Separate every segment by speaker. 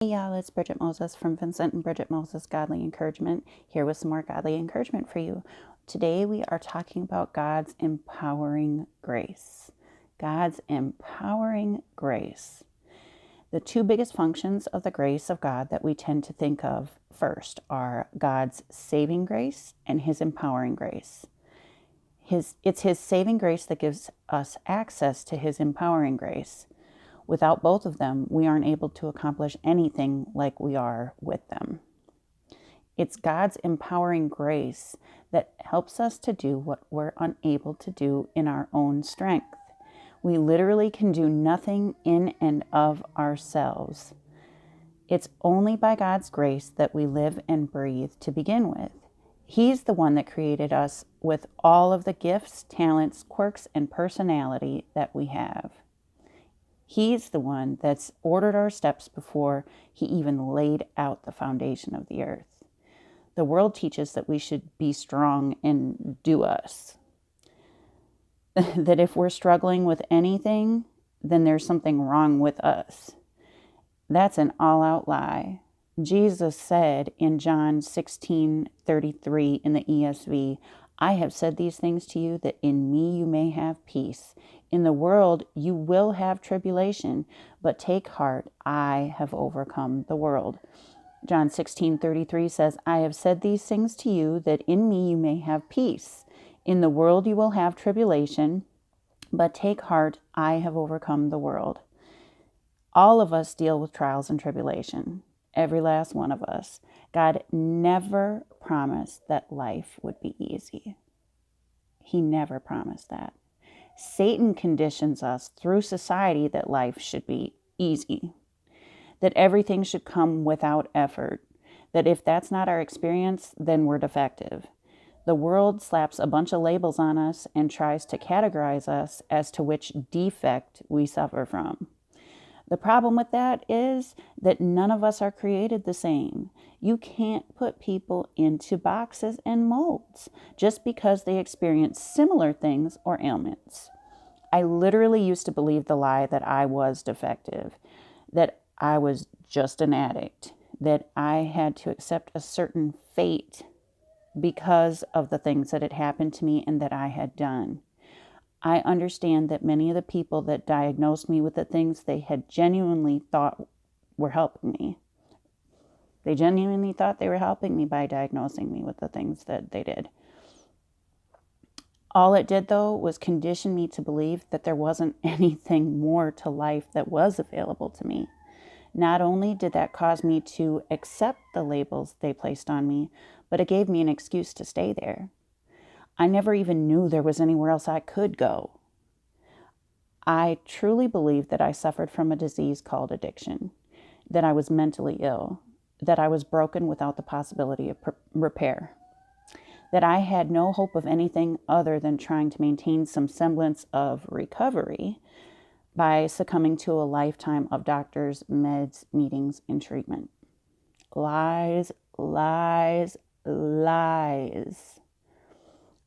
Speaker 1: Hey y'all, it's Bridget Moses from Vincent and Bridget Moses Godly Encouragement, here with some more godly encouragement for you. Today we are talking about God's empowering grace. God's empowering grace. The two biggest functions of the grace of God that we tend to think of first are God's saving grace and His empowering grace. It's His saving grace that gives us access to His empowering grace. Without both of them, we aren't able to accomplish anything like we are with them. It's God's empowering grace that helps us to do what we're unable to do in our own strength. We literally can do nothing in and of ourselves. It's only by God's grace that we live and breathe to begin with. He's the one that created us with all of the gifts, talents, quirks, and personality that we have. He's the one that's ordered our steps before He even laid out the foundation of the earth. The world teaches that we should be strong and do us. That if we're struggling with anything, then there's something wrong with us. That's an all-out lie. Jesus said in John 16:33 in the ESV, "I have said these things to you that in me you may have peace. In the world you will have tribulation, but take heart, I have overcome the world." John 16:33 says, "I have said these things to you that in me you may have peace. In the world you will have tribulation, but take heart, I have overcome the world." All of us deal with trials and tribulation. Every last one of us. God never promised that life would be easy. He never promised that. Satan conditions us through society that life should be easy, that everything should come without effort, that if that's not our experience, then we're defective. The world slaps a bunch of labels on us and tries to categorize us as to which defect we suffer from. The problem with that is that none of us are created the same. You can't put people into boxes and molds just because they experience similar things or ailments. I literally used to believe the lie that I was defective, that I was just an addict, that I had to accept a certain fate because of the things that had happened to me and that I had done. I understand that many of the people that diagnosed me with the things they had genuinely thought were helping me. They genuinely thought they were helping me by diagnosing me with the things that they did. All it did, though, was condition me to believe that there wasn't anything more to life that was available to me. Not only did that cause me to accept the labels they placed on me, but it gave me an excuse to stay there. I never even knew there was anywhere else I could go. I truly believed that I suffered from a disease called addiction, that I was mentally ill, that I was broken without the possibility of repair, that I had no hope of anything other than trying to maintain some semblance of recovery by succumbing to a lifetime of doctors, meds, meetings, and treatment. Lies, lies, lies.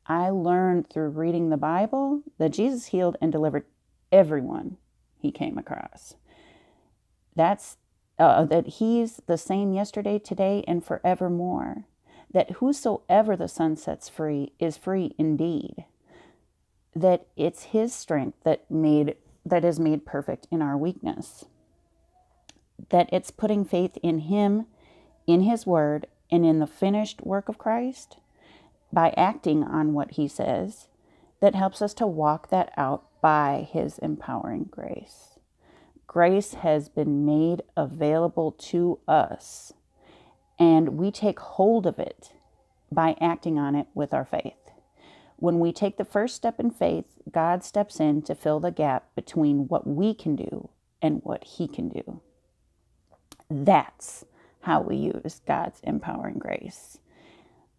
Speaker 1: I learned through reading the Bible that Jesus healed and delivered everyone He came across. That He's the same yesterday, today, and forevermore. That whosoever the Son sets free is free indeed. That it's His strength that is made perfect in our weakness. That it's putting faith in Him, in His Word, and in the finished work of Christ, by acting on what He says, that helps us to walk that out by His empowering grace. Grace has been made available to us, and we take hold of it by acting on it with our faith. When we take the first step in faith, God steps in to fill the gap between what we can do and what He can do. That's how we use God's empowering grace.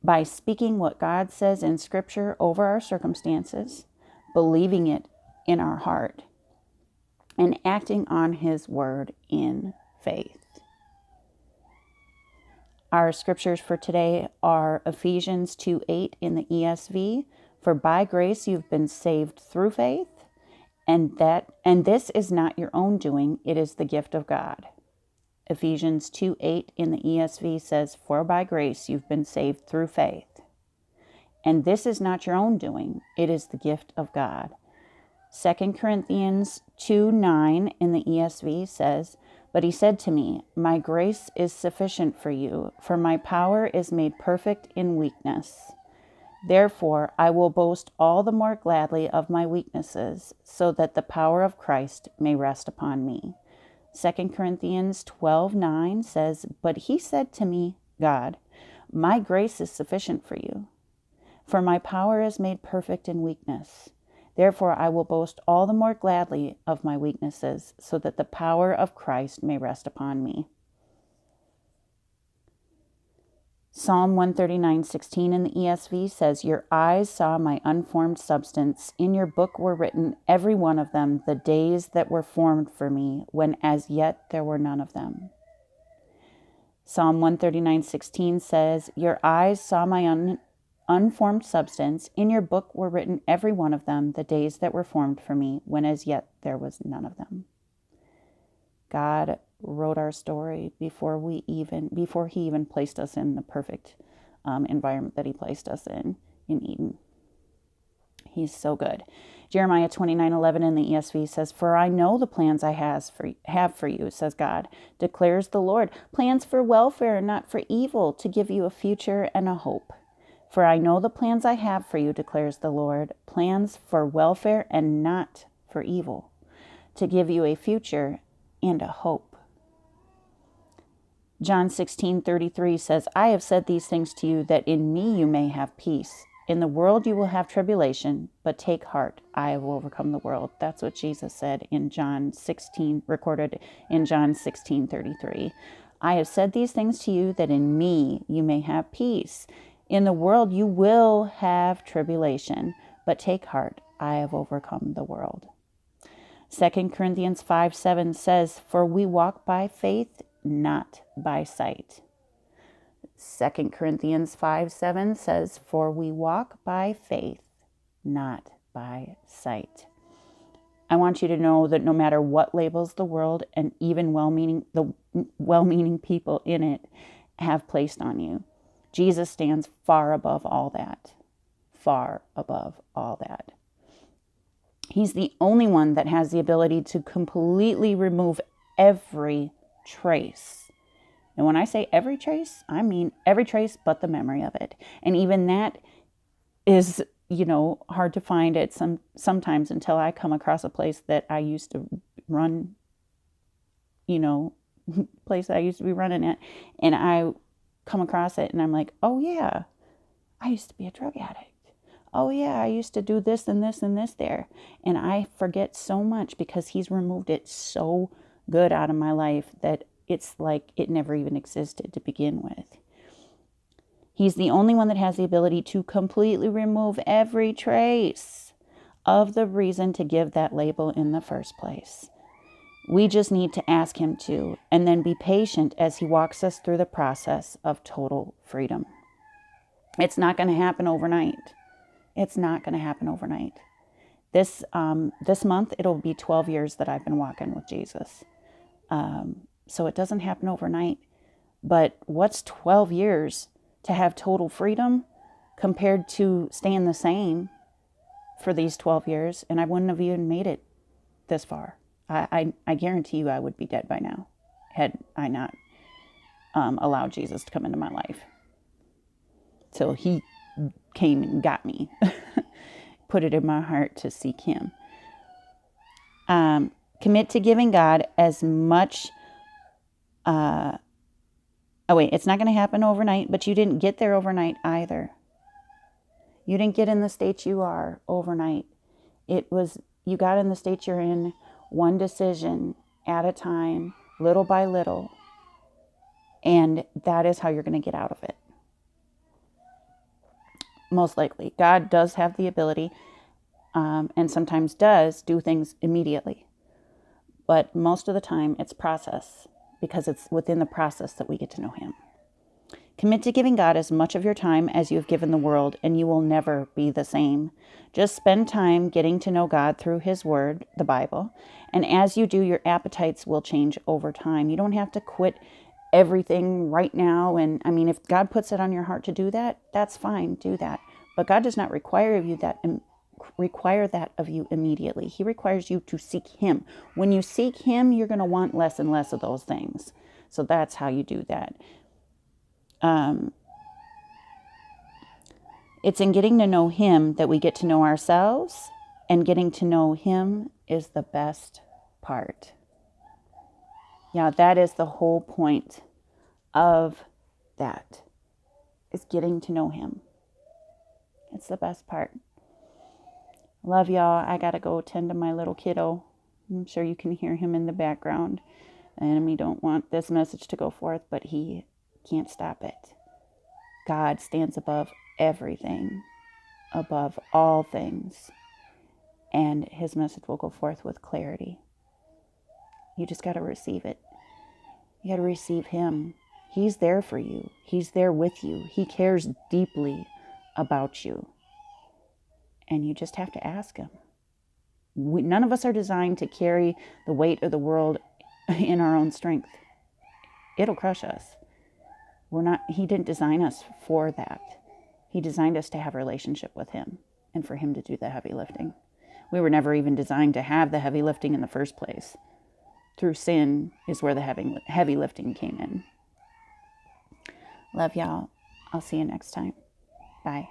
Speaker 1: By speaking what God says in Scripture over our circumstances, believing it in our heart, and acting on His Word in faith. Our scriptures for today are Ephesians 2:8 in the ESV. "For by grace you've been saved through faith, and this is not your own doing, it is the gift of God." Ephesians 2:8 in the ESV says, "For by grace you've been saved through faith. And this is not your own doing, it is the gift of God." 2 Corinthians 2:9 in the ESV says, "But he said to me, my grace is sufficient for you, for my power is made perfect in weakness. Therefore, I will boast all the more gladly of my weaknesses, so that the power of Christ may rest upon me." 2 Corinthians 12:9 says, "But he said to me, God, my grace is sufficient for you, for my power is made perfect in weakness. Therefore, I will boast all the more gladly of my weaknesses, so that the power of Christ may rest upon me." Psalm 139:16 in the ESV says, "Your eyes saw my unformed substance. In your book were written, every one of them, the days that were formed for me, when as yet there were none of them." Psalm 139:16 says, "Your eyes saw my unformed substance. In your book were written, every one of them, the days that were formed for me, when as yet there was none of them." God wrote our story before he even placed us in the perfect environment that he placed us in Eden. He's so good. Jeremiah 29:11 in the ESV says, "For I know the plans I have for you, says God, declares the Lord, plans for welfare and not for evil, to give you a future and a hope. For I know the plans I have for you, declares the Lord, plans for welfare and not for evil, to give you a future and a hope." John 16:33 says, "I have said these things to you, that in me you may have peace. In the world you will have tribulation, but take heart, I have overcome the world." That's what Jesus said in John 16, recorded in John 16:33. "I have said these things to you, that in me you may have peace. In the world you will have tribulation, but take heart, I have overcome the world." 2 Corinthians 5:7 says, "For we walk by faith, not by sight." 2 Corinthians 5:7 says, "For we walk by faith, not by sight." I want you to know that no matter what labels the world and even well-meaning people in it have placed on you, Jesus stands far above all that. Far above all that. He's the only one that has the ability to completely remove every trace. And when I say every trace, I mean every trace but the memory of it. And even that is, hard to find at sometimes until I come across a place that I used to run, place that I used to be running at, and I come across it and I'm like, oh yeah, I used to be a drug addict. Oh yeah, I used to do this and this and this there. And I forget so much because he's removed it so good out of my life that it's like it never even existed to begin with. He's the only one that has the ability to completely remove every trace of the reason to give that label in the first place. We just need to ask him to, and then be patient as he walks us through the process of total freedom. It's not going to happen overnight. It's not going to happen overnight. This month, it'll be 12 years that I've been walking with Jesus. So it doesn't happen overnight. But what's 12 years to have total freedom compared to staying the same for these 12 years? And I wouldn't have even made it this far. I guarantee you I would be dead by now had I not allowed Jesus to come into my life. Till he came and got me. Put it in my heart to seek him. Commit to giving God as much... it's not going to happen overnight, but you didn't get there overnight either. You didn't get in the state you are overnight. You got in the state you're in one decision at a time, little by little. And that is how you're going to get out of it. Most likely. God does have the ability, and sometimes does, do things immediately. But most of the time, it's process, because it's within the process that we get to know him. Commit to giving God as much of your time as you have given the world, and you will never be the same. Just spend time getting to know God through His Word, the Bible, and as you do, your appetites will change over time. You don't have to quit everything right now. And I mean, if God puts it on your heart to do that, that's fine, do that. But God does not require that of you immediately. He requires you to seek Him. When you seek Him, you're going to want less and less of those things. So that's how you do that. It's in getting to know Him that we get to know ourselves, and getting to know Him is the best part. Yeah, that is the whole point of that, is getting to know Him. It's the best part. Love y'all. I got to go tend to my little kiddo. I'm sure you can hear him in the background. The enemy don't want this message to go forth, but he can't stop it. God stands above everything, above all things, and His message will go forth with clarity. You just got to receive it. You got to receive Him. He's there for you. He's there with you. He cares deeply about you. And you just have to ask Him. None of us are designed to carry the weight of the world in our own strength. It'll crush us. He didn't design us for that. He designed us to have a relationship with Him and for Him to do the heavy lifting. We were never even designed to have the heavy lifting in the first place. Through sin is where the heavy lifting came in. Love y'all. I'll see you next time. Bye.